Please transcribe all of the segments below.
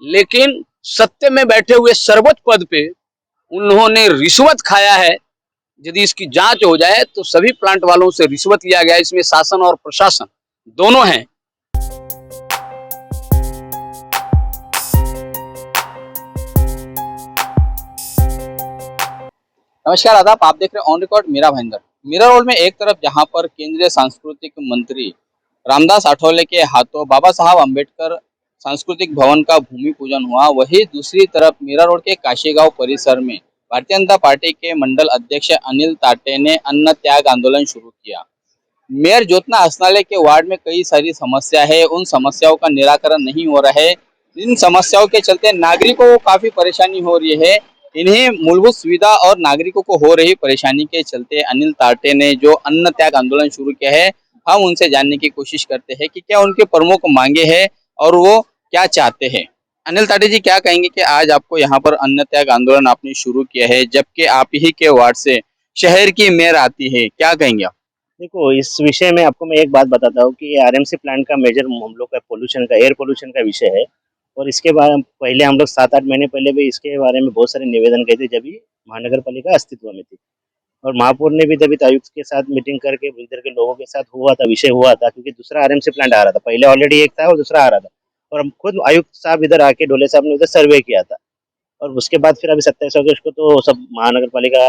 लेकिन सत्य में बैठे हुए सर्वोच्च पद पे उन्होंने रिश्वत खाया है। यदि इसकी जांच हो जाए तो सभी प्लांट वालों से रिश्वत लिया गया है, इसमें शासन और प्रशासन दोनों हैं। नमस्कार आदाब, आप देख रहे हैं ऑन रिकॉर्ड मेरा भाईंदर। मेरा रोल में एक तरफ जहां पर केंद्रीय सांस्कृतिक मंत्री रामदास आठवले के हाथों बाबा साहब अम्बेडकर सांस्कृतिक भवन का भूमि पूजन हुआ, वहीं दूसरी तरफ मीरा रोड के काशीगांव परिसर में भारतीय जनता पार्टी के मंडल अध्यक्ष अनिल ताटे ने अन्न त्याग आंदोलन शुरू किया। मेयर ज्योत्ना हंसनाले के वार्ड में कई सारी समस्या है, उन समस्याओं का निराकरण नहीं हो रहा है। इन समस्याओं के चलते नागरिकों को काफी परेशानी हो रही है। इन्हें मूलभूत सुविधा और नागरिकों को हो रही परेशानी के चलते अनिल ताटे ने जो अन्न त्याग आंदोलन शुरू किया है, हम उनसे जानने की कोशिश करते हैं कि क्या उनके प्रमुख मांगे हैं और वो क्या चाहते हैं। अनिल ताटे जी, क्या कहेंगे कि आज आपको यहाँ पर अन्न त्याग आंदोलन आपने शुरू किया है, जबकि आप ही के वार्ड से शहर की मेयर आती है, क्या कहेंगे आप? देखो, इस विषय में आपको मैं एक बात बताता हूँ कि आरएमसी प्लांट का मेजर हम लोग का पोल्यूशन का एयर पोल्यूशन का विषय है। और इसके बारे में पहले हम लोग 7-8 महीने पहले भी इसके बारे में बहुत सारे निवेदन गए थे, जब भी महानगर पालिका अस्तित्व में थी। और महापौर ने भी तभी आयुक्त के साथ मीटिंग करके इधर के लोगों के साथ हुआ था, विषय हुआ था, क्योंकि दूसरा आरएमसी प्लांट आ रहा था। पहले ऑलरेडी एक था और दूसरा आ रहा था। और हम खुद आयुक्त साहब इधर आके, ढोले साहब ने उधर सर्वे किया था। और उसके बाद फिर अभी 27 अगस्त को तो सब महानगर पालिका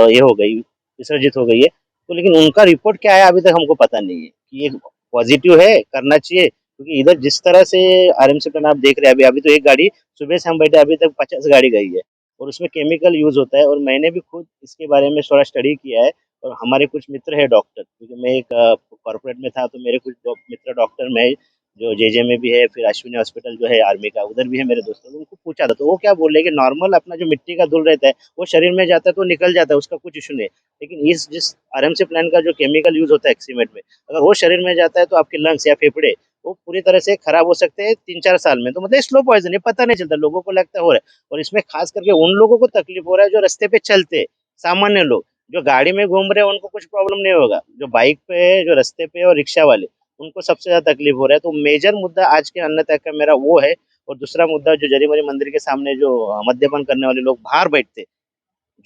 ये हो गई, विसर्जित हो गई है। तो लेकिन उनका रिपोर्ट क्या है अभी तक हमको पता नहीं है कि ये पॉजिटिव है, करना चाहिए। क्योंकि इधर जिस तरह से आरएमसी प्लांट आप देख रहे हैं, अभी अभी तो एक गाड़ी, सुबह से हम बैठे अभी तक 50 गाड़ी गई है। और उसमें केमिकल यूज होता है। और मैंने भी खुद इसके बारे में थोड़ा स्टडी किया है। और हमारे कुछ मित्र है डॉक्टर, क्योंकि मैं एक कॉर्पोरेट में था, तो मेरे कुछ मित्र डॉक्टर में जो जेजे में भी है, फिर अश्विनी हॉस्पिटल जो है आर्मी का, उधर भी है मेरे दोस्तों। तो उनको पूछा था, तो वो क्या बोल रहे हैं कि नॉर्मल अपना जो मिट्टी का धूल रहता है वो शरीर में जाता है तो निकल जाता है, उसका कुछ इशू नहीं है। लेकिन इस जिस आरएमसी प्लांट का जो केमिकल यूज होता है सीमेंट में, अगर वो शरीर में जाता है तो आपके लंग्स या फेफड़े वो पूरी तरह से खराब हो सकते हैं 3-4 साल में। तो मतलब स्लो पॉइजन है, पता नहीं चलता, लोगों को लगता हो रहा है। और इसमें खास करके उन लोगों को तकलीफ हो रहा है जो रास्ते पे चलते हैं, सामान्य लोग। जो गाड़ी में घूम रहे हैं उनको कुछ प्रॉब्लम नहीं होगा, जो बाइक पे है, जो रास्ते पे है, और रिक्शा वाले, उनको सबसे ज्यादा तकलीफ हो रहा है। तो मेजर मुद्दा आज के अन्न त्याग का मेरा वो है। और दूसरा मुद्दा, जो जरीमरी मंदिर के सामने जो मद्यपान करने वाले लोग बाहर बैठते,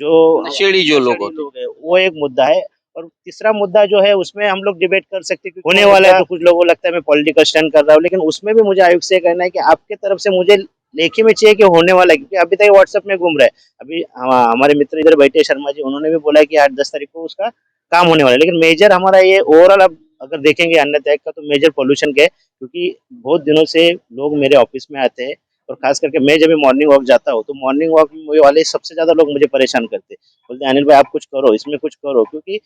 जो नशेड़ी जो लोग नशेड़ी होते हैं। लोग है, वो एक मुद्दा है। और तीसरा मुद्दा जो है, उसमें हम लोग डिबेट कर सकते हैं कि होने वाला है। तो कुछ लोगों को लगता है मैं पॉलिटिकल स्टंट कर रहा हूँ, लेकिन उसमें भी मुझे आयुक्त से कहना है कि आपके तरफ से मुझे लेखी में चाहिए कि होने वाला है, क्योंकि अभी तक व्हाट्सएप में घूम रहा है। अभी हमारे मित्र इधर बैठे शर्मा जी, उन्होंने भी बोला है कि 8-10 तारीख को उसका काम होने वाला है। लेकिन मेजर हमारा ये ओवरऑल, अब अगर देखेंगे अन्न त्याग का, तो मेजर पोल्यूशन का है। क्योंकि बहुत दिनों से लोग मेरे ऑफिस में आते हैं, और खास करके मैं जब मॉर्निंग वॉक जाता हूँ, तो मॉर्निंग वॉक में वाले सबसे ज्यादा लोग मुझे परेशान करते हैं। बोलते हैं अनिल भाई आप कुछ करो, इसमें कुछ करो, क्योंकि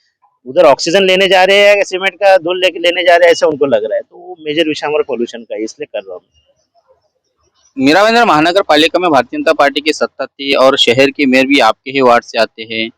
उधर ऑक्सीजन लेने जा रहे हैं या सीमेंट का धूल लेके लेने जा रहे हैं, ऐसा उनको लग रहा है। तो वो मेजर विषय हमारा पोल्यूशन का है, इसलिए कर रहा हूँ। मीराबंदर महानगर पालिका में भारतीय जनता पार्टी की सत्ता थी और शहर की मेयर भी आपके ही वार्ड से आते हैं।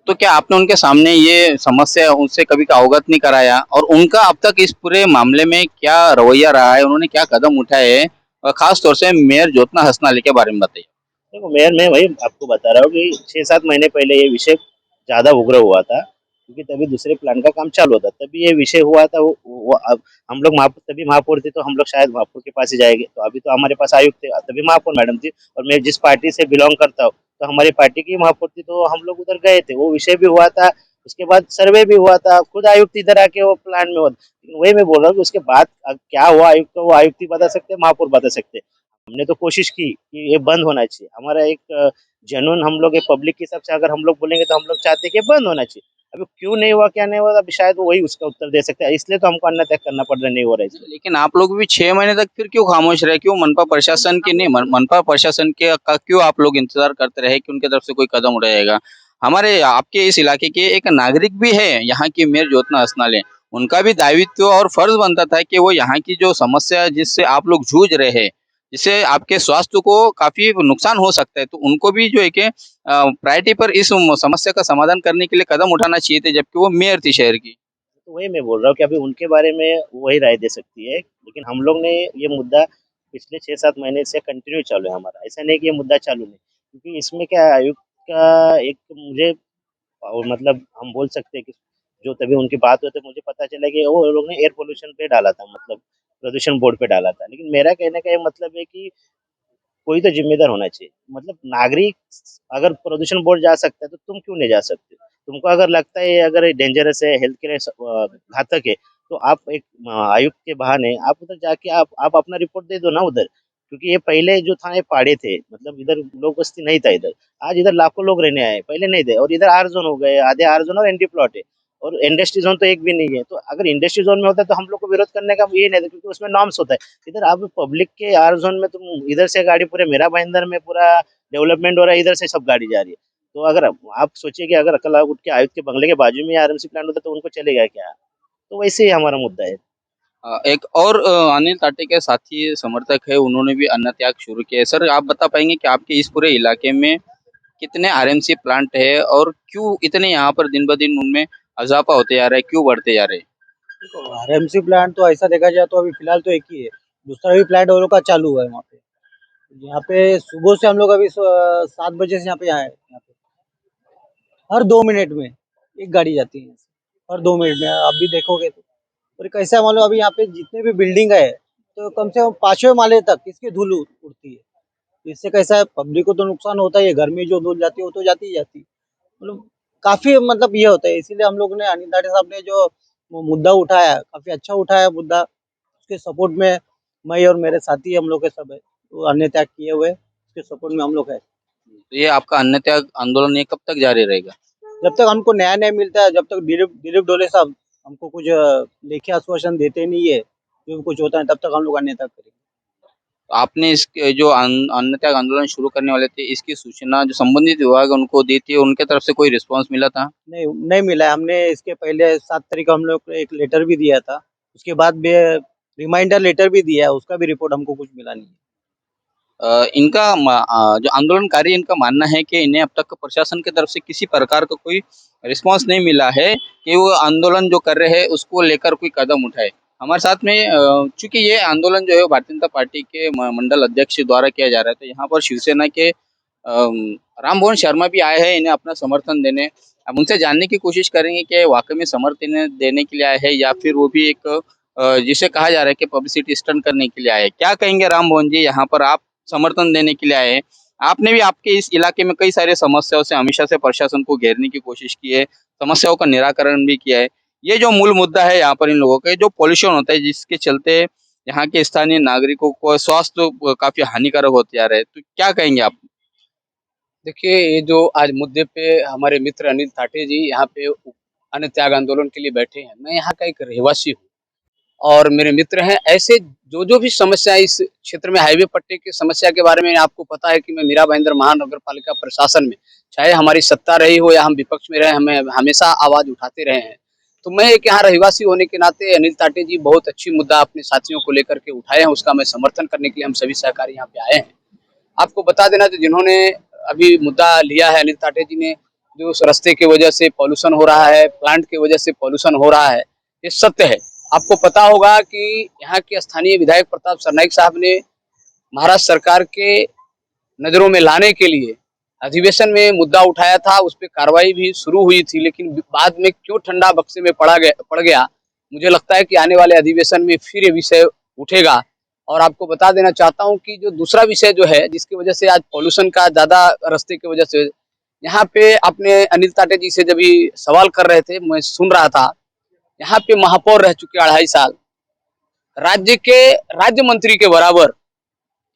तो क्या आपने उनके सामने ये समस्या उनसे कभी का अवगत नहीं कराया, और उनका अब तक इस पूरे मामले में क्या रवैया रहा है, उन्होंने क्या कदम उठाए हैं? और खास तौर से मेयर ज्योत्ना हंसनाले के बारे में बताइए। देखो मेयर, मैं वही आपको बता रहा हूँ कि 6-7 महीने पहले ये विषय ज्यादा उग्र हुआ था, क्योंकि तभी दूसरे प्लान का काम चालू था, तभी ये विषय हुआ था। अब हम लोग महापौर, तभी महापौर थे, तो हम लोग शायद महापौर के पास ही जाएंगे। तो अभी तो हमारे पास आयुक्त थे, तभी महापौर मैडम थी। और मैं जिस पार्टी से बिलोंग करता हूँ, तो हमारी पार्टी की महापौर थी, तो हम लोग उधर गए थे, वो विषय भी हुआ था। उसके बाद सर्वे भी हुआ था, खुद आयुक्त इधर आके वो प्लान में हुआ। लेकिन वही मैं बोल रहा हूँ कि उसके बाद क्या हुआ आयुक्त को वो आयुक्त ही बता सकते, महापौर बता सकते। हमने तो कोशिश की कि ये बंद होना चाहिए। हमारा एक जनून, हम लोग पब्लिक के हिसाब से अगर हम लोग बोलेंगे, तो हम लोग चाहते हैं कि बंद होना चाहिए। अभी क्यों नहीं हुआ, क्या नहीं हुआ, अभी शायद वो वही उसका उत्तर दे सकते हैं। इसलिए तो हमको अन्न त्याग करना पड़ रहा, नहीं हो रहा है इसलिए। लेकिन आप लोग भी 6 महीने तक फिर क्यों खामोश रहे? क्यों मनपा प्रशासन की नहीं, मनपा प्रशासन के का क्यों आप लोग इंतजार करते रहे कि उनकी तरफ से कोई कदम उठाएगा? हमारे आपके इस इलाके के एक नागरिक भी है, यहाँ की मेयर ज्योत्ना हंसनाले, उनका भी दायित्व और फर्ज बनता था कि वो यहाँ की जो समस्या है, जिससे आप लोग जूझ रहे हैं, जिससे आपके स्वास्थ्य को काफी नुकसान हो सकता है, तो उनको भी जो है कि प्रायोरिटी पर इस समस्या का समाधान करने के लिए कदम उठाना चाहिए थे, जबकि वो मेयर थी शहर की। तो वही मैं बोल रहा हूँ कि अभी उनके बारे में वही राय दे सकती है। लेकिन हम लोग ने ये मुद्दा पिछले 6-7 महीने से कंटिन्यू चालू है हमारा, ऐसा नहीं कि ये मुद्दा चालू नहीं। क्योंकि इसमें क्या है, आयुक्त का एक मुझे, और मतलब हम बोल सकते हैं कि जो तभी उनकी बात हुई, तो मुझे पता चला कि वो लोग ने एयर पोल्यूशन पे डाला था, मतलब प्रदूषण बोर्ड पे डाला था। लेकिन मेरा कहने का ये मतलब है कि कोई तो जिम्मेदार होना चाहिए। मतलब नागरिक अगर प्रदूषण बोर्ड जा सकता है तो तुम क्यों नहीं जा सकते? तुमको अगर लगता है अगर डेंजरस है, हेल्थ के लिए घातक है, तो आप एक आयुक्त के बहाने आप उधर जाके आप अपना रिपोर्ट दे दो ना उधर। क्योंकि ये पहले जो था ये पहाड़े थे, मतलब इधर लोग बस्ती नहीं था इधर। आज इधर लाखों लोग रहने आए, पहले नहीं थे। और इधर आर जोन हो गए, आधे आर जोन और एंटी प्लॉट है। और इंडस्ट्री जोन तो एक भी नहीं है। तो अगर इंडस्ट्री जोन में होता है तो हम लोग को विरोध करने का ये नहीं था, क्योंकि उसमें नॉर्म्स होता है। इधर आप पब्लिक के आर जोन में तुम इधर से गाड़ी पूरे मेरा भाईंदर में पूरा डेवलपमेंट हो रहा है, इधर से सब गाड़ी जा रही है। तो अगर आप सोचिए कि अगर कल उठ के आयुक्त के बंगले के बाजू में आरएमसी प्लांट होता तो उनको चलेगा क्या? तो वैसे ही हमारा मुद्दा है। एक और अनिल ताटे के साथी समर्थक है, उन्होंने भी अन्न त्याग शुरू किया है। सर, आप बता पाएंगे कि आपके इस पूरे इलाके में कितने आरएमसी प्लांट है और क्यों इतने यहाँ पर दिन ब दिन उनमें इजाफा होते जा रहा है, क्यों बढ़ते जा रहे हैं? देखो, आरएमसी प्लांट तो ऐसा देखा जाए तो अभी फिलहाल तो एक ही है। दूसरा भी प्लांट वो लोग का चालू हुआ है वहाँ पे। यहाँ पे सुबह से हम लोग अभी 7 बजे से यहाँ पे आए हैं। यहाँ पे हर 2 मिनट में एक गाड़ी जाती है यहाँ से। हर 2 मिनट में आप भी देखोगे तो। और कैसा मालूम, अभी यहाँ पे जितने भी बिल्डिंग है तो कम से कम 5वें माले तक इसकी धूल उड़ती है। इससे कैसा है, पब्लिक को तो नुकसान होता है, घर में जो धूल जाती है वो तो जाती ही जाती है। मतलब काफी मतलब ये होता है। इसीलिए हम लोग ने, अनिल ताटे साहब ने जो वो मुद्दा उठाया, काफी अच्छा उठाया मुद्दा। उसके सपोर्ट में मैं और मेरे साथी हम लोग के सब है, तो अन्य त्याग किए हुए उसके सपोर्ट में हम लोग है। तो ये आपका अन्न त्याग आंदोलन ये कब तक जारी रहेगा? जब तक हमको न्याय नहीं मिलता है, जब तक दिलीप डोले साहब हमको कुछ लेखी आश्वासन देते नहीं है, जो भी कुछ होता है, तब तक हम लोग अन्य त्याग करेंगे। तो आपने इसके जो अन्न त्याग आंदोलन शुरू करने वाले थे, इसकी सूचना जो संबंधित विभाग उनको दी थी, उनके तरफ से कोई रिस्पांस मिला था? नहीं मिला है। हमने इसके पहले 7 तारीख को हम लोग को एक लेटर भी दिया था। उसके बाद भी रिमाइंडर लेटर भी दिया है, उसका भी रिपोर्ट हमको कुछ मिला नहीं है। इनका जो आंदोलनकारी इनका मानना है कि इन्हें अब तक प्रशासन की तरफ से किसी प्रकार का कोई रिस्पांस नहीं मिला है कि वो आंदोलन जो कर रहे हैं उसको लेकर कोई कदम उठाए। हमारे साथ में चूंकि ये आंदोलन जो है वो भारतीय जनता पार्टी के मंडल अध्यक्ष द्वारा किया जा रहा है, तो यहाँ पर शिवसेना के राम मोहन शर्मा भी आए हैं इन्हें अपना समर्थन देने। अब उनसे जानने की कोशिश करेंगे कि वाकई में समर्थन देने के लिए आए हैं या फिर वो भी एक जिसे कहा जा रहा है कि पब्लिसिटी स्टंट करने के लिए आए हैं। क्या कहेंगे राम मोहन जी, यहाँ पर आप समर्थन देने के लिए आए हैं? आपने भी आपके इस इलाके में कई सारी समस्याओं से हमेशा से प्रशासन को घेरने की कोशिश की है, समस्याओं का निराकरण भी किया है। ये जो मूल मुद्दा है यहाँ पर इन लोगों का, जो पॉल्यूशन होता है जिसके चलते यहाँ के स्थानीय नागरिकों को स्वास्थ्य काफी हानिकारक होते जा रहे हैं, तो क्या कहेंगे आप? देखिए, ये जो आज मुद्दे पे हमारे मित्र अनिल ताटे जी यहाँ पे अन्न त्याग आंदोलन के लिए बैठे हैं, मैं यहाँ का एक रहवासी हूँ और मेरे मित्र हैं। ऐसे जो भी समस्या इस क्षेत्र में, हाईवे पट्टे की समस्या के बारे में आपको पता है कि मैं मीरा भाईंदर महानगर पालिका प्रशासन में, चाहे हमारी सत्ता रही हो या हम विपक्ष में रहे, हमें हमेशा आवाज उठाते रहे हैं। तो मैं एक यहाँ रहवासी होने के नाते अनिल ताटे जी बहुत अच्छी मुद्दा अपने साथियों को लेकर के उठाए हैं, उसका मैं समर्थन करने के लिए हम सभी सहकारी यहाँ पे आए हैं। आपको बता देना, तो जिन्होंने अभी मुद्दा लिया है अनिल ताटे जी ने, जो उस रास्ते की वजह से पॉल्यूशन हो रहा है, प्लांट की वजह से पॉल्यूशन हो रहा है, ये सत्य है। आपको पता होगा कि यहाँ के स्थानीय विधायक प्रताप सरनाईक साहब ने महाराष्ट्र सरकार के नजरों में लाने के लिए अधिवेशन में मुद्दा उठाया था, उस पर कार्रवाई भी शुरू हुई थी, लेकिन बाद में क्यों ठंडा बक्से में पड़ गया, मुझे लगता है कि आने वाले अधिवेशन में फिर ये विषय उठेगा। और आपको बता देना चाहता हूँ कि जो दूसरा विषय जो है, जिसकी वजह से आज पॉल्यूशन का ज्यादा रास्ते की वजह से, यहाँ पे अपने अनिल ताटे जी से जब भी सवाल कर रहे थे, मैं सुन रहा था, यहाँ पे महापौर रह चुके 2.5 साल, राज्य मंत्री के बराबर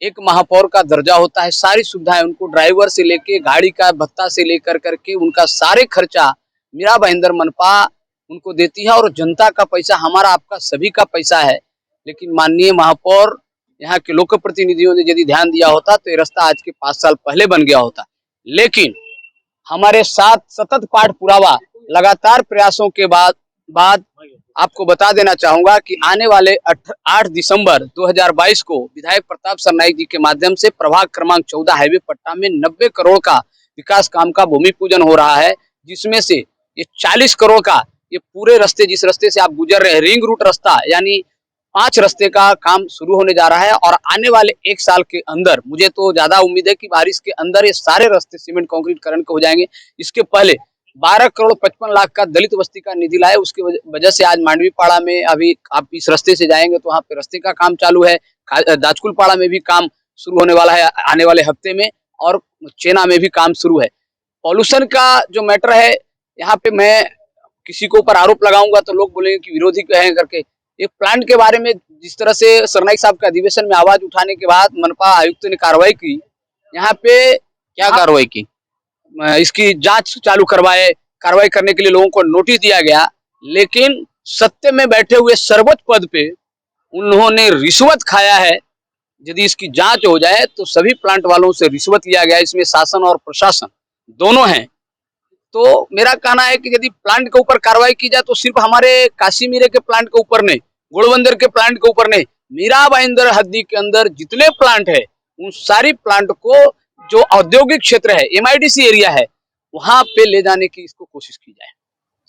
एक महापौर का दर्जा होता है, सारी सुविधाएं उनको, ड्राइवर से लेके गाड़ी का भत्ता से लेकर करके उनका सारे खर्चा मीरा भाईंदर मनपा उनको देती है और जनता का पैसा, हमारा आपका सभी का पैसा है। लेकिन माननीय महापौर, यहाँ के लोक प्रतिनिधियों ने यदि ध्यान दिया होता तो ये रास्ता आज के 5 साल पहले बन गया होता। लेकिन हमारे साथ सतत पाठ पुरावा, लगातार प्रयासों के बाद आपको बता देना चाहूंगा कि आने वाले 8 दिसंबर 2022 को विधायक प्रताप सरनाईक जी के माध्यम से प्रभाग क्रमांक 14 हाईवे पट्टा में 90 करोड़ का विकास काम का भूमि पूजन हो रहा है, जिसमें से ये 40 करोड़ का ये पूरे रास्ते, जिस रास्ते से आप गुजर रहे हैं, रिंग रूट रास्ता, यानी 5 रास्ते का काम शुरू होने जा रहा है। और आने वाले 1 साल के अंदर, मुझे तो ज्यादा उम्मीद है कि बारिश के अंदर ये सारे रास्ते सीमेंट कंक्रीटकरण के हो जाएंगे। इसके पहले 12 करोड़ 55 लाख का दलित बस्ती का निधि लाए, उसकी वजह से आज मांडवी पाड़ा में, अभी आप इस रास्ते से जाएंगे तो वहाँ पे रास्ते का काम चालू है, दाचकुल पाड़ा में भी काम शुरू होने वाला है आने वाले हफ्ते में, और चेन्नई में भी काम शुरू है। पॉल्यूशन का जो मैटर है, यहाँ पे मैं किसी के ऊपर आरोप लगाऊंगा तो लोग बोलेंगे कि विरोधी हैं करके। एक प्लांट के बारे में जिस तरह से सरनाईक साहब के अधिवेशन में आवाज उठाने के बाद मनपा आयुक्त ने कार्रवाई की, यहाँ पे क्या कार्रवाई की? इसकी जांच चालू करवाए, कार्रवाई करने के लिए लोगों को नोटिस दिया गया, लेकिन सत्य में बैठे हुए सर्वोच्च पद पे उन्होंने रिश्वत खाया है। यदि इसकी जांच हो जाए तो सभी प्लांट वालों से रिश्वत लिया गया, इसमें शासन और प्रशासन दोनों हैं। तो मेरा कहना है कि यदि प्लांट के ऊपर कार्रवाई की जाए तो सिर्फ हमारे काशी मीरे के प्लांट के ऊपर नहीं, घोड़बंदर के प्लांट के ऊपर नहीं, मीरा भाईंदर हद्दी के अंदर जितने प्लांट है उन सारी प्लांट को, जो औद्योगिक क्षेत्र है, एमआईडीसी एरिया है, वहां पे ले जाने की इसको कोशिश की जाए,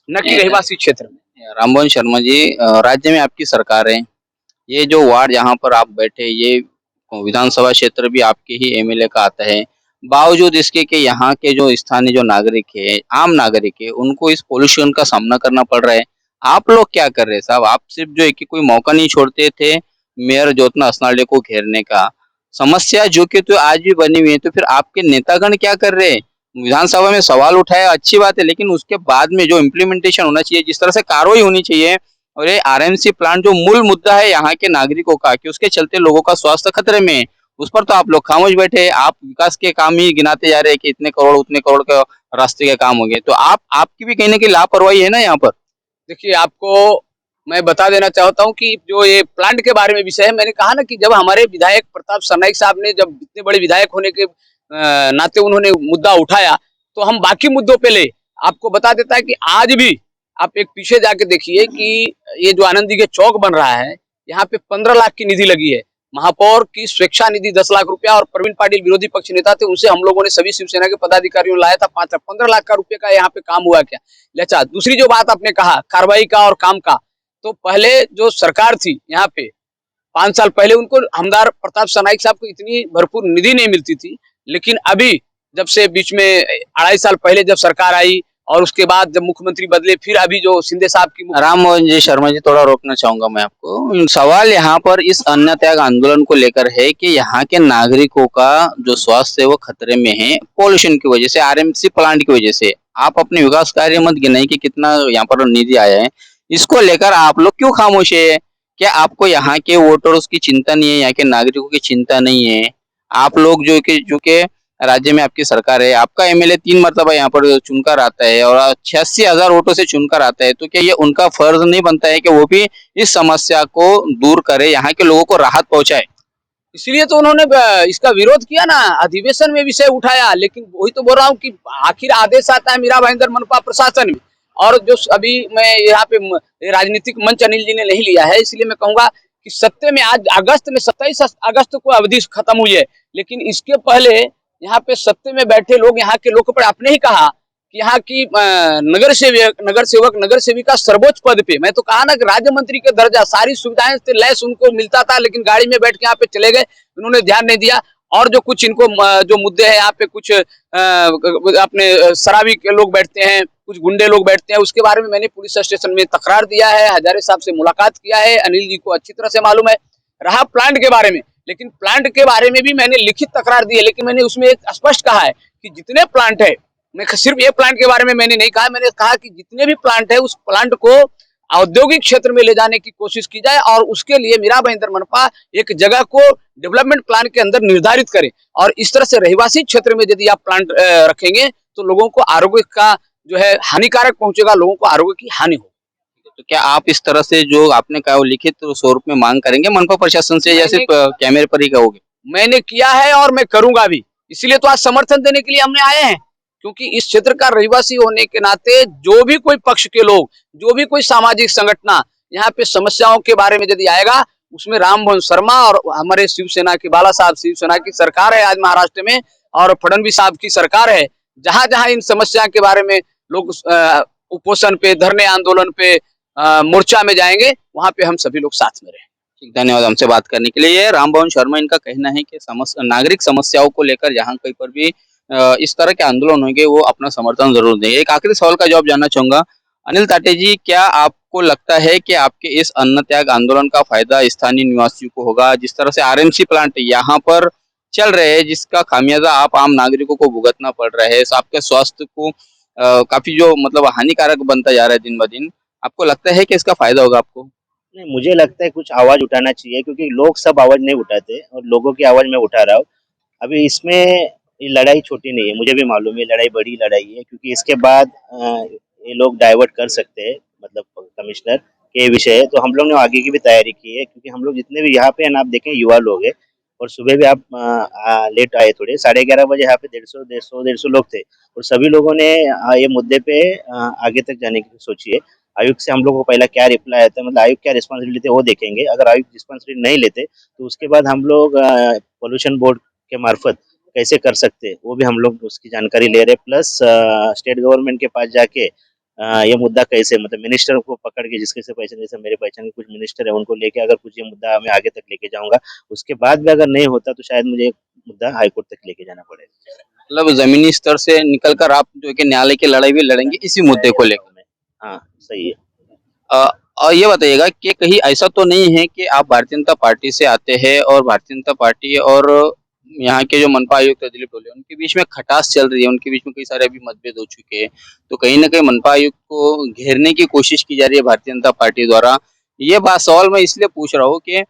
न कि रहवासी क्षेत्र में। रामबोन शर्मा जी, राज्य में आपकी सरकार है, ये जो वार्ड यहाँ पर आप बैठे, ये विधानसभा क्षेत्र भी आपके ही एमएलए का आता है, बावजूद इसके कि यहाँ के जो स्थानीय जो नागरिक है, आम नागरिक है, उनको इस पोल्यूशन का सामना करना पड़ रहा है। आप लोग क्या कर रहे हैं साहब? आप सिर्फ जो है कि कोई मौका नहीं छोड़ते थे मेयर ज्योत्ना असनाडे को घेरने का। समस्या जो कि तो आज भी बनी हुई है, तो फिर आपके नेतागण क्या कर रहे हैं? विधानसभा में सवाल उठाया, अच्छी बात है, लेकिन उसके बाद में जो इम्प्लीमेंटेशन होना चाहिए, जिस तरह से कार्रवाई होनी चाहिए, और ये आरएमसी प्लांट जो मूल मुद्दा है यहाँ के नागरिकों का, कि उसके चलते लोगों का स्वास्थ्य खतरे में है, उस पर तो आप लोग खामोश बैठे। आप विकास के काम ही गिनाते जा रहे हैं कि इतने करोड़ उतने करोड़ का रास्ते के काम हो गए, तो आपकी भी कहीं ना कहीं लापरवाही है ना यहाँ पर। देखिए, आपको मैं बता देना चाहता हूँ कि जो ये प्लांट के बारे में विषय है, मैंने कहा ना कि जब हमारे विधायक प्रताप सरनाईक साहब ने, जब इतने बड़े विधायक होने के नाते उन्होंने मुद्दा उठाया, तो हम बाकी मुद्दों पे ले। आपको बता देता है कि आज भी आप एक पीछे जाके देखिए कि ये जो आनंदी के चौक बन रहा है, यहाँ पे 15 लाख की निधि लगी है। महापौर की स्वेच्छा निधि 10 लाख रुपया, और प्रवीण पाटिल विरोधी पक्ष नेता थे, उनसे हम लोगों ने सभी शिवसेना के पदाधिकारियों लाया था 5 लाख। 15 लाख का रुपये का यहाँ पे काम हुआ क्या? अच्छा, दूसरी जो बात आपने कहा कार्रवाई का और काम का, तो पहले जो सरकार थी यहाँ पे 5 साल पहले, उनको हमदार प्रताप सरनाईक साहब को इतनी भरपूर निधि नहीं मिलती थी, लेकिन अभी जब से बीच में 2.5 साल पहले जब सरकार आई और उसके बाद जब मुख्यमंत्री बदले, फिर अभी जो शिंदे साहब की राममोहन जी शर्मा जी, थोड़ा रोकना चाहूंगा मैं आपको। सवाल यहाँ पर इस अन्न त्याग आंदोलन को लेकर है कि यहाँ के नागरिकों का जो स्वास्थ्य है वो खतरे में है पॉल्यूशन की वजह से, आरएमसी प्लांट की वजह से। आप अपने विकास कार्य मत गिनाइए कि कितना यहाँ पर निधि आया है, इसको लेकर आप लोग क्यों खामोश है? क्या आपको यहाँ के वोटर्स की चिंता नहीं है, यहाँ के नागरिकों की चिंता नहीं है? आप लोग जो कि राज्य में आपकी सरकार है, आपका एमएलए 3 मरतबा यहाँ पर चुनकर आता है और 86,000 वोटों से चुनकर आता है, तो क्या ये उनका फर्ज नहीं बनता है कि वो भी इस समस्या को दूर करे, यहाँ के लोगों को राहत पहुंचाए? इसलिए तो उन्होंने इसका विरोध किया ना, अधिवेशन में विषय उठाया। लेकिन वही तो बोल रहा हूँ कि आखिर आदेश आता है मीरा भाईंदर मनपा प्रशासन में, और जो अभी मैं यहाँ पे राजनीतिक मंच अनिल जी ने नहीं लिया है, इसलिए मैं कहूंगा कि सत्य में आज अगस्त में 27 अगस्त को अवधि खत्म हुई है, लेकिन इसके पहले यहाँ पे सत्य में बैठे लोग, यहाँ के लोग पर आपने ही कहा कि यहाँ की नगर सेवक नगर सेविका सर्वोच्च पद पे, मैं तो कहा ना कि राज्य मंत्री के दर्जा, सारी सुविधाएं से लैस उनको मिलता था, लेकिन गाड़ी में बैठ के यहाँ पे चले गए, उन्होंने ध्यान नहीं दिया। और जो कुछ इनको जो मुद्दे हैं यहाँ पे, कुछ अपने शराबी के लोग बैठते हैं, कुछ गुंडे लोग बैठते हैं, उसके बारे में मैंने पुलिस स्टेशन में तकरार दिया है, हजारे साहब से मुलाकात किया है, अनिल जी को अच्छी तरह से मालूम है। रहा प्लांट के बारे में, लेकिन प्लांट के बारे में भी मैंने लिखित तकरार दी है, लेकिन मैंने उसमें एक स्पष्ट कहा है कि जितने प्लांट है, मैं सिर्फ ये प्लांट के बारे में मैंने नहीं कहा, मैंने कहा कि जितने भी प्लांट है उस प्लांट को औद्योगिक क्षेत्र में ले जाने की कोशिश की जाए, और उसके लिए मीरा भाईंदर मनपा एक जगह को डेवलपमेंट प्लान के अंदर निर्धारित करे, और इस तरह से रहवासी क्षेत्र में यदि आप प्लांट रखेंगे तो लोगों को आरोग्य का जो है हानिकारक पहुंचेगा, लोगों को आरोग्य की हानि होगी। तो क्या आप इस तरह से जो आपने कहा वो लिखित स्वरूप में मांग करेंगे मनपा प्रशासन से, या सिर्फ कैमरे पर ही कहोगे? मैंने किया है और मैं करूंगा भी, इसलिए तो आज समर्थन देने के लिए हमने आए हैं, क्योंकि इस क्षेत्र का रहवासी होने के नाते जो भी कोई पक्ष के लोग, जो भी कोई सामाजिक संगठन यहाँ पे समस्याओं के बारे में यदि आएगा, उसमें राममोहन शर्मा और हमारे शिवसेना की, बाला साहब शिवसेना की सरकार है आज महाराष्ट्र में, और फडणवीस साहब की सरकार है, जहां जहां इन समस्या के बारे में लोग उपोषण पे, धरने आंदोलन पे, मोर्चा में जाएंगे, वहां पे हम सभी लोग साथ में रहें। ठीक, धन्यवाद हमसे बात करने के लिए। रामभवन शर्मा, इनका कहना है कि नागरिक समस्याओं को लेकर जहाँ कहीं पर भी इस तरह के आंदोलन होंगे वो अपना समर्थन जरूर देंगे। एक आखिरी सवाल का जवाब जानना चाहूंगा, अनिल ताटे जी, क्या आपको लगता है कि आपके इस अन्न त्याग आंदोलन का फायदा स्थानीय निवासियों को होगा? जिस तरह से आरएमसी प्लांट यहाँ पर चल रहे हैं जिसका खामियाजा आप आम नागरिकों को भुगतना पड़ रहा है, तो आपके स्वास्थ्य को काफी जो मतलब हानिकारक बनता जा रहा है दिन ब दिन, आपको लगता है कि इसका फायदा होगा आपको? नहीं, मुझे लगता है कुछ आवाज उठाना चाहिए, क्योंकि लोग सब आवाज नहीं उठाते और लोगों की आवाज मैं उठा रहा हूँ। अभी इसमें ये लड़ाई छोटी नहीं है, मुझे भी मालूम है लड़ाई बड़ी लड़ाई है, क्योंकि इसके बाद ये लोग डाइवर्ट कर सकते हैं, मतलब कमिश्नर के विषय है, तो हम लोग ने आगे की भी तैयारी की है, क्योंकि हम लोग जितने भी यहाँ पे हैं ना, आप देखें युवा लोग हैं, और सुबह भी आप लेट आए थोड़े, 11:30 बजे यहाँ पे 150 लोग थे, और सभी लोगों ने ये मुद्दे पे आगे तक जाने की सोची है। आयुक्त से हम लोग को पहला क्या रिप्लाई आता है, मतलब आयुक्त क्या रिस्पॉन्सिबिलिटी लेते हैं वो देखेंगे। अगर आयुक्त रिस्पॉन्सिबिलिटी नहीं लेते तो उसके बाद हम लोग पोल्यूशन बोर्ड के मार्फत कैसे कर सकते हैं वो भी हम लोग उसकी जानकारी ले रहे हैं। प्लस स्टेट गवर्नमेंट के पास जाके ये मुद्दा कैसे, मतलब मिनिस्टर को पकड़ के, जिसके से पहचान, जैसे मेरे पहचान के कुछ मिनिस्टर है, उनको लेके अगर कुछ ये मुद्दा मैं आगे तक लेके जाऊंगा, उसके बाद भी अगर नहीं होता तो शायद मुझे मुद्दा हाईकोर्ट तक लेके जाना पड़ेगा। मतलब जमीनी स्तर से निकलकर आप जो है कि न्यायालय की लड़ाई भी लड़ेंगे इसी मुद्दे को लेकर। हाँ, सही है। अ, और ये बताइएगा कि कहीं ऐसा तो नहीं है कि आप भारतीय जनता पार्टी से आते हैं और भारतीय जनता पार्टी और यहाँ के जो मनपा आयुक्त दिलीप टोले उनके बीच में खटास चल रही है, उनके बीच में कई सारे अभी मतभेद हो चुके हैं, तो कहीं ना कहीं मनपा आयुक्त को घेरने की कोशिश की जा रही है भारतीय जनता पार्टी द्वारा। ये बात सवाल मैं इसलिए पूछ रहा हूँ कि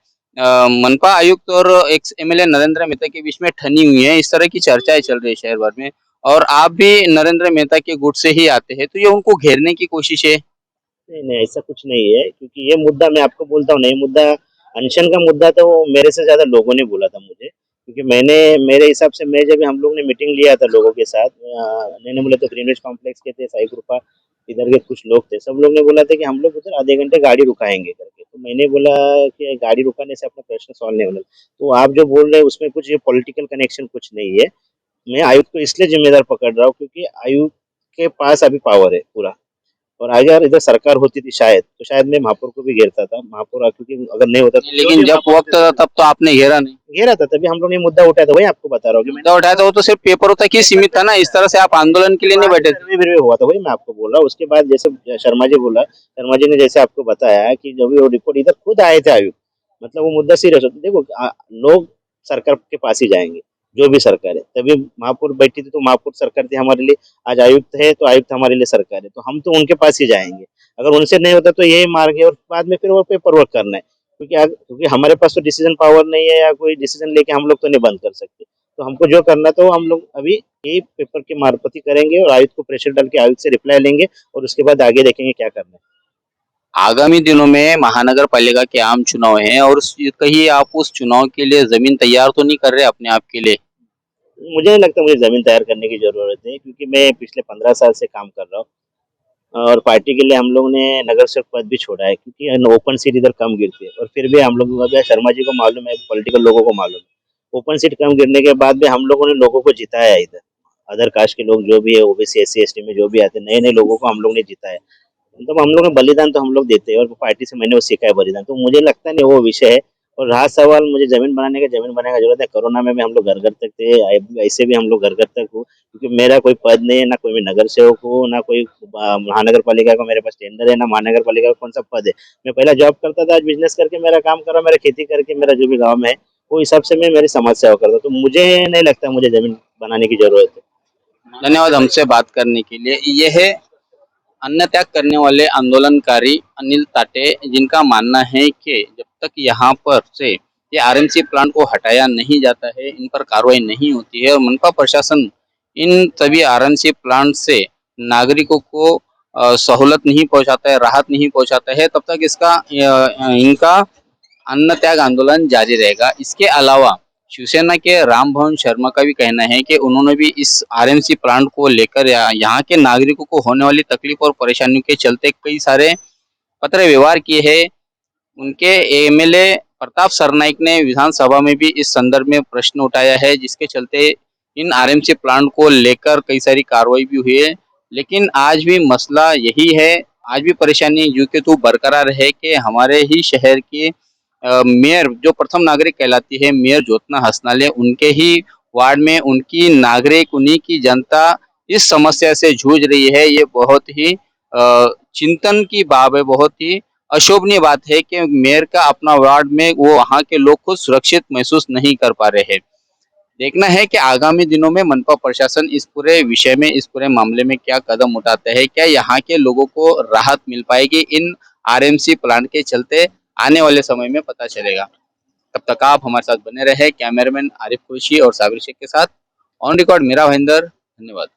मनपा आयुक्त और एक्स एमएलए नरेंद्र मेहता के बीच में ठनी हुई है, इस तरह की चर्चाएं चल रही है शहर भर में, और आप भी नरेंद्र मेहता के गुट से ही आते हैं, तो ये उनको घेरने की कोशिश है। नहीं नहीं, ऐसा कुछ नहीं है, क्योंकि ये मुद्दा मैं आपको बोलता हूँ नहीं, मुद्दा अनशन का मुद्दा तो मेरे से ज्यादा लोगों ने बोला था मुझे, क्योंकि मैंने, मेरे हिसाब से, मैं जब हम लोग ने मीटिंग लिया था लोगों के साथ, मैंने बोला तो ग्रीनविच कॉम्प्लेक्स के थे, साई कृपा इधर के कुछ लोग थे, सब लोग ने बोला था कि हम लोग उधर आधे घंटे गाड़ी रुकाएंगे करके, तो मैंने बोला कि गाड़ी रुकाने से अपना प्रश्न सॉल्व नहीं होना। तो आप जो बोल रहे हैं उसमें कुछ ये पॉलिटिकल कनेक्शन कुछ नहीं है। मैं आयुक्त को इसलिए जिम्मेदार पकड़ रहा हूँ क्योंकि आयुक्त के पास अभी पावर है पूरा, और अगर इधर सरकार होती थी शायद, तो शायद मैं महापौर को भी घेरता था, महापौर, क्योंकि अगर नहीं होता तो लेकिन जब वक्त था तब तो आपने घेरा नहीं। घेरा था, तभी हम लोग ने मुद्दा उठाया था, वही आपको बता रहा हूँ कि मैंने मुद्दा उठाया था वो तो सिर्फ पेपरों तक ही सीमित था ना, इस तरह से आप आंदोलन के लिए नहीं बैठे थे। सर्वे वर्वे हुआ था, वही मैं आपको बोल रहा हूँ। उसके बाद जैसे शर्मा जी बोला, शर्मा जी ने जैसे आपको बताया कि जब वो रिपोर्ट इधर खुद आए थे आयुक्त, मतलब वो मुद्दा सीरियस होता, देखो लोग सरकार के पास ही जाएंगे, जो भी सरकार है, तभी महापौर बैठी थी तो महापौर सरकार थी हमारे लिए, आज आयुक्त है तो आयुक्त हमारे लिए सरकार है, तो हम तो उनके पास ही जाएंगे। अगर उनसे नहीं होता तो यही मार्ग है, और बाद में फिर वो पेपर वर्क करना है, क्योंकि हमारे पास तो डिसीजन पावर नहीं है, या कोई डिसीजन लेके हम लोग तो नहीं बंद कर सकते। तो हमको जो करना था वो हम लोग अभी यही पेपर के मार्फत ही करेंगे, और आयुक्त को प्रेशर डाल के आयुक्त से रिप्लाई लेंगे, और उसके बाद आगे देखेंगे क्या करना है। आगामी दिनों में महानगर पालिका के आम चुनाव हैं, और कहीं आप उस चुनाव के लिए जमीन तैयार तो नहीं कर रहे अपने आप के लिए? मुझे नहीं लगता मुझे जमीन तैयार करने की जरूरत है, क्योंकि मैं पिछले 15 साल से काम कर रहा हूँ, और पार्टी के लिए हम लोग ने नगर सेवक पद भी छोड़ा है, क्योंकि ओपन सीट इधर कम गिरती है, और फिर भी हम लोग, अगर शर्मा जी को मालूम है, पॉलिटिकल लोगों को मालूम है, ओपन सीट कम गिरने के बाद भी हम लोगों ने लोगों को जिताया है इधर। अदर कास्ट के लोग जो भी है, ओबीसी एससी एसटी में जो भी आते हैं, नए नए लोगों को हम लोग ने जिताया है। मतलब हम लोग ने बलिदान तो हम लोग देते हैं, और पार्टी से मैंने वो सीखा है बलिदान, तो मुझे लगता नहीं वो विषय है। और रहा सवाल मुझे जमीन बनाने का, जमीन बनाने का जरूरत है, कोरोना में भी हम लोग घर घर तक थे, ऐसे भी हम लोग घर घर तक हो, क्योंकि मेरा कोई पद नहीं है, ना कोई मैं नगर सेवक हूँ, ना कोई महानगर पालिका का मेरे पास टेंडर है, ना महानगर पालिका का कौन सा पद है। मैं पहला जॉब करता था, आज बिजनेस करके मेरा काम कर रहा, मेरा खेती करके मेरा जो भी गाँव में है वो हिसाब से मैं मेरी समाज सेवा करता, तो मुझे नहीं लगता मुझे जमीन बनाने की जरूरत है। धन्यवाद हमसे बात करने के लिए। ये है अन्न त्याग करने वाले आंदोलनकारी अनिल ताटे, जिनका मानना है कि जब तक यहाँ पर से ये आरएमसी प्लांट को हटाया नहीं जाता है, इन पर कार्रवाई नहीं होती है, और मनपा प्रशासन इन सभी आरएमसी प्लांट से नागरिकों को सहूलत नहीं पहुंचाता है, राहत नहीं पहुंचाता है, तब तक इनका अन्न त्याग आंदोलन जारी रहेगा। इसके अलावा शिवसेना के राम भवन शर्मा का भी कहना है कि उन्होंने भी इस आरएमसी प्लांट को लेकर यहाँ के नागरिकों को होने वाली तकलीफ और परेशानियों के चलते कई सारे पत्र व्यवहार किए हैं। उनके एमएलए प्रताप सरनाइक ने विधानसभा में भी इस संदर्भ में प्रश्न उठाया है, जिसके चलते इन आरएमसी प्लांट को लेकर कई सारी कार्रवाई भी हुई है। लेकिन आज भी मसला यही है, आज भी परेशानी यूं के तू बरकरार है कि हमारे ही शहर के मेयर जो प्रथम नागरिक कहलाती है, मेयर ज्योत्ना हसनाले, उनके ही वार्ड में उनकी नागरिक, उन्हीं की जनता इस समस्या से जूझ रही है। ये बहुत ही चिंतन की बात है, बहुत ही अशोभनीय बात है कि मेयर का अपना वार्ड में वो वहाँ के लोग खुद सुरक्षित महसूस नहीं कर पा रहे हैं। देखना है कि आगामी दिनों में मनपा प्रशासन इस पूरे विषय में, इस पूरे मामले में क्या कदम उठाते हैं। क्या यहाँ के लोगों को राहत मिल पाएगी इन आरएमसी प्लांट के चलते, आने वाले समय में पता चलेगा। तब तक आप हमारे साथ बने रहे। कैमरामैन आरिफ खुशी और साबिर शेख के साथ ऑन रिकॉर्ड मीरा भाईंदर। धन्यवाद।